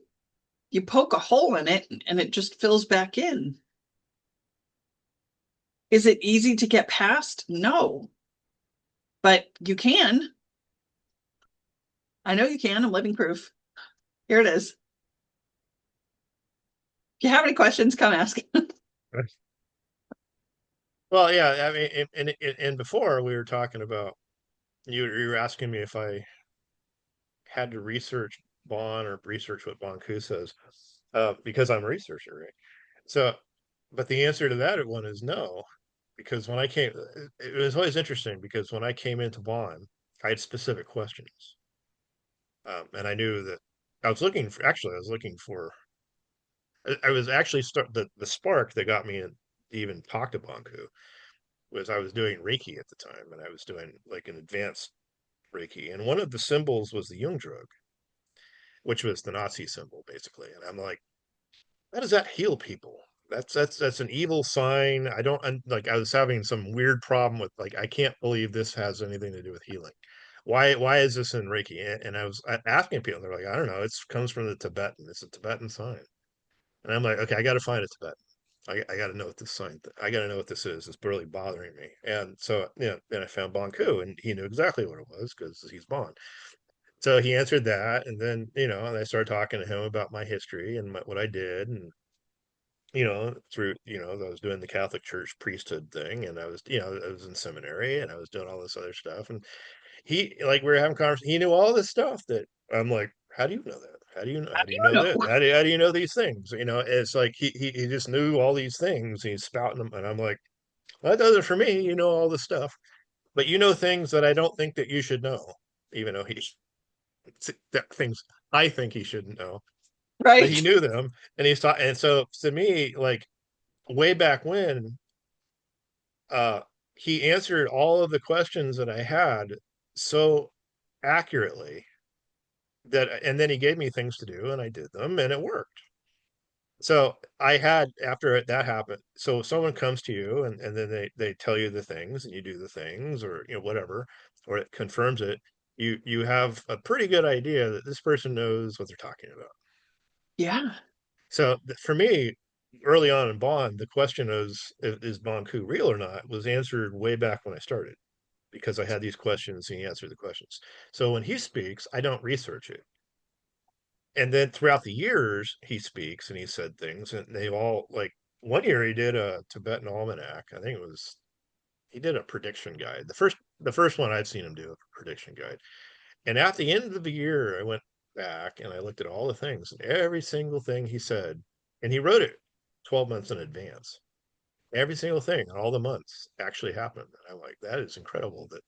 you poke a hole in it and it just fills back in. Is it easy to get past? No, but you can. I know you can. I'm living proof. Here it is. If you have any questions, come ask. Right. Well, yeah, I mean, and before we were talking about you were asking me if I had to research Bon or research what Bonku says, because I'm a researcher, right? So, but the answer to that one is no, because when I came, it was always interesting because when I came into Bon, I had specific questions, and I knew that I was looking for. Actually, I was looking for. I was actually the spark that got me in, to even talk to Bonku was I was doing Reiki at the time, and I was doing like an advanced Reiki, and one of the symbols was the Jung drug, which was the Nazi symbol, basically. And I'm like, how does that heal people? That's an evil sign. I don't like. I was having some weird problem with like I can't believe this has anything to do with healing. Why is this in Reiki? And I was asking people. They're like, I don't know. It comes from the Tibetan. It's a Tibetan sign. And I'm like, okay, I got to find a Tibetan. I got to know what this sign. I got to know what this is. It's really bothering me. And so then I found Bonku, and he knew exactly what it was because he's Bon. So he answered that, and then and I started talking to him about my history and what I did, and through I was doing the Catholic Church priesthood thing, and I was in seminary, and I was doing all this other stuff, and he like we were having conversation. He knew all this stuff that I'm like, how do you know that? How do you know? How do you know You this? know, How do you know these things? It's like he just knew all these things. He's spouting them, and I'm like, well, that does it for me. You know all this stuff, but you know things that I don't think that you should know, even though he that things I think he shouldn't know, but he right? knew them, and he's taught. And so to me, like way back when, uh, he answered all of the questions that I had so accurately that, and then he gave me things to do, and I did them, and it worked. So I had after that happened. So someone comes to you, and then they tell you the things, and you do the things, or whatever, or it confirms it. You have a pretty good idea that this person knows what they're talking about. Yeah. So for me, early on in Bond, the question is Bonku real or not was answered way back when I started because I had these questions and he answered the questions. So when he speaks, I don't research it. And then throughout the years, he speaks and he said things, and they've all like one year he did a Tibetan almanac. I think it was he did a prediction guide. The first one I'd seen him do a prediction guide. And at the end of the year, I went back and I looked at all the things and every single thing he said, and he wrote it 12 months in advance. Every single thing, all the months actually happened. And I'm like, that is incredible that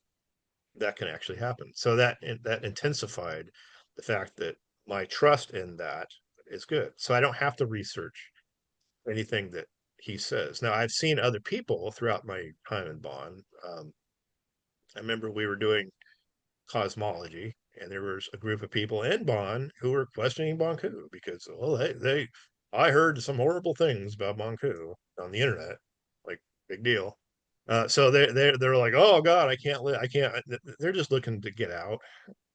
that can actually happen. So that intensified the fact that my trust in that is good. So I don't have to research anything that he says. Now I've seen other people throughout my time in Bonn. I remember we were doing cosmology, and there was a group of people in Bonn who were questioning Bonku because, well, I heard some horrible things about Bonku on the internet, like big deal. So they're like, oh God, I can't live, I can't. They're just looking to get out.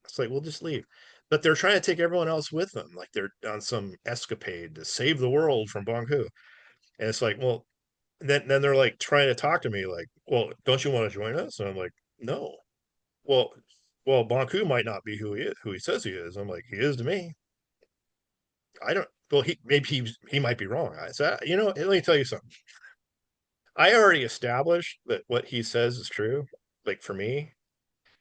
It's like, well, just leave. But they're trying to take everyone else with them, like they're on some escapade to save the world from Bonku. And it's like, well, then they're like trying to talk to me, like, well, don't you want to join us? And I'm like, no. Well, well, Bonku might not be who he says he is. I'm like, he is to me. I don't. Well, he might be wrong. I said, let me tell you something. I already established that what he says is true. Like for me,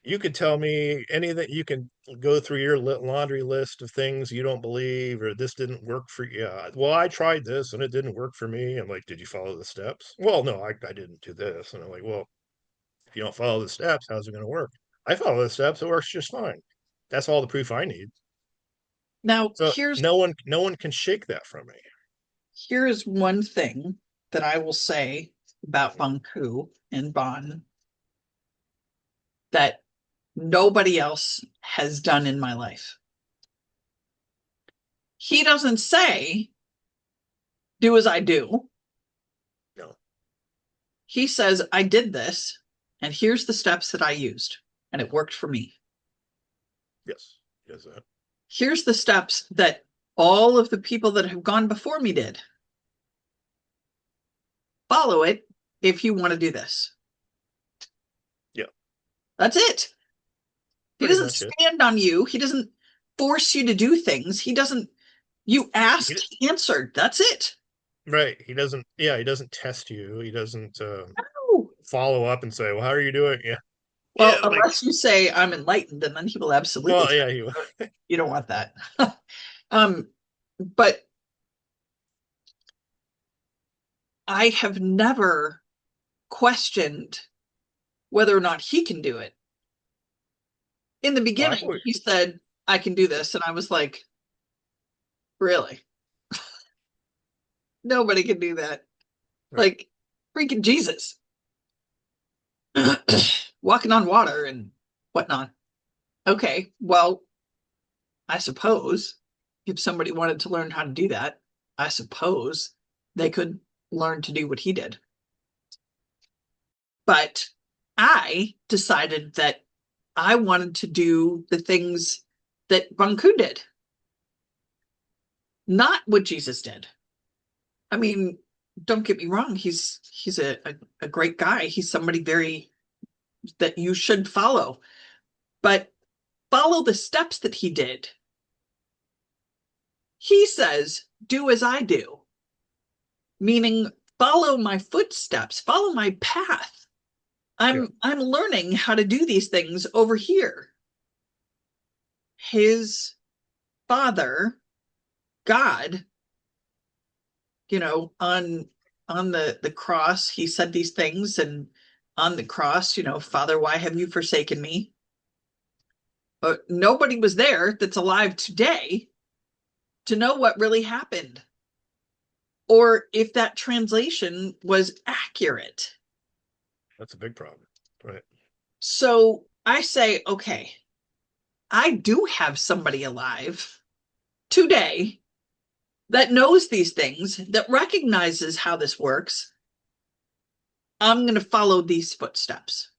you could tell me anything. You can go through your laundry list of things you don't believe, or this didn't work for you. Yeah, well, I tried this and it didn't work for me. I'm like, did you follow the steps? Well, no, I didn't do this. And I'm like, well, if you don't follow the steps, how's it going to work? I follow the steps. It works just fine. That's all the proof I need. Now, So no one can shake that from me. here's one thing that I will say about Bonku and Bon that nobody else has done in my life. He doesn't say, do as I do. No. He says, I did this, and here's the steps that I used, and it worked for me. Yes. Yes. Here's the steps that all of the people that have gone before me did. Follow it if you want to do this. Yeah. That's it. He Pretty doesn't much it. stand on you. He doesn't force you to do things. He doesn't, you He, asked, he answered. That's it. right. He doesn't. Yeah. He doesn't test you. He doesn't No. follow up and say, "Well, how are you doing?" Yeah. Well, Yeah. Like. unless you say I'm enlightened, and then he will absolutely Well. tell Yeah. He. you. You don't want that. um, but I have never questioned whether or not he can do it. In the I've beginning, always, he said, I can do this. And I was like, really? Nobody can do that. right. Like, freaking Jesus. Walking on water and whatnot. Okay, well, I suppose if somebody wanted to learn how to do that, I suppose they could learn to do what he did. But I decided that I wanted to do the things that Bonku did, not what Jesus did. I mean, don't get me wrong, he's a great guy. He's somebody very that you should follow, but follow the steps that he did. He says, do as I do, meaning follow my footsteps, follow my path. Yeah. I'm learning how to do these things over here. His father, God, on the cross, he said these things, and on the cross, Father, why have you forsaken me? But nobody was there that's alive today to know what really happened or if that translation was accurate. That's a big problem. Right. So I say, okay, I do have somebody alive today that knows these things, that recognizes how this works. I'm going to follow these footsteps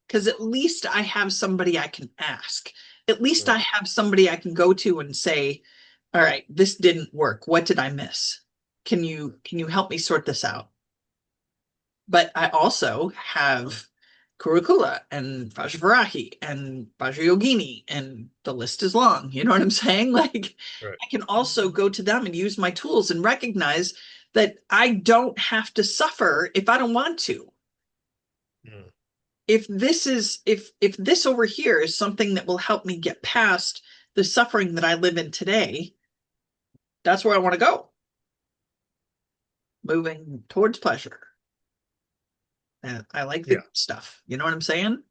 because at least I have somebody I can ask. At least I Right. have somebody I can go to and say, all right, this didn't work. What did I miss? Can you help me sort this out? But I also have Kurukula and Vajrayogini and Vajrayogini, and the list is long. You know what I'm saying? Like, Right. I can also go to them and use my tools and recognize that I don't have to suffer if I don't want to. Mm. If this over here is something that will help me get past the suffering that I live in today, that's where I want to go. Moving towards pleasure. And I like the Yeah, good stuff. You know what I'm saying?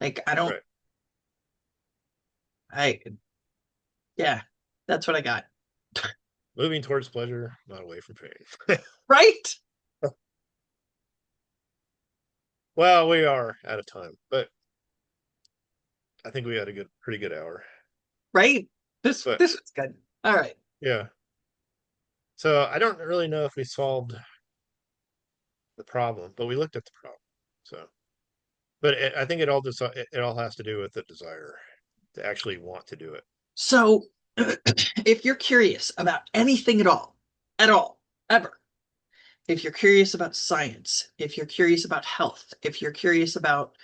Like I don't right. I yeah, that's what I got. Moving towards pleasure, not away from pain. Right? Well, we are out of time, but I think we had a pretty good hour. Right? This But this was good. All right. yeah, so I don't really know if we solved the problem, but we looked at the problem. So, but I think it all has to do with the desire to actually want to do it. So if you're curious about anything at all, ever, if you're curious about science, if you're curious about health, if you're curious about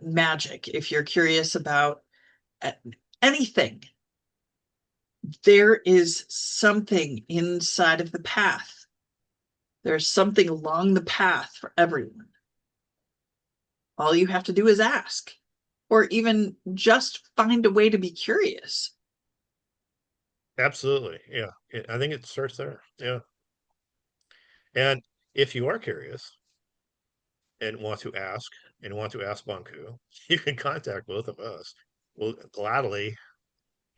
magic, if you're curious about uh, anything, there is something inside of the path. There's something along the path for everyone. All you have to do is ask, or even just find a way to be curious. Absolutely, yeah. I think it starts there. Yeah, and if you are curious and want to ask Bonku, you can contact both of us. We'll gladly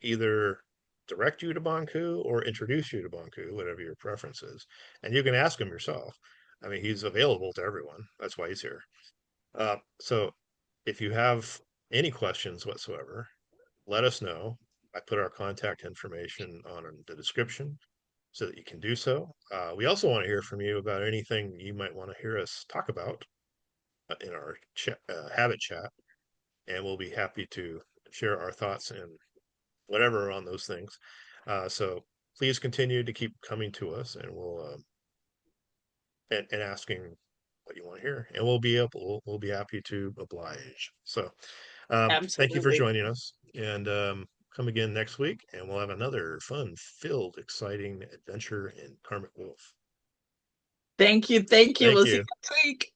either direct you to Bonku or introduce you to Bonku, whatever your preference is. And you can ask him yourself. I mean, he's available to everyone. That's why he's here. So if you have any questions whatsoever, let us know. I put our contact information on the description so that you can do so. We also want to hear from you about anything you might want to hear us talk about in our habit chat, and we'll be happy to share our thoughts and whatever on those things. So please continue to keep coming to us, and and asking what you want to hear, and we'll be happy to oblige. So thank you for Absolutely. joining us, and come again next week, and we'll have another fun-filled, exciting adventure in Karmic Wolf. Thank you. Thank you. Thank We'll see you. you next week.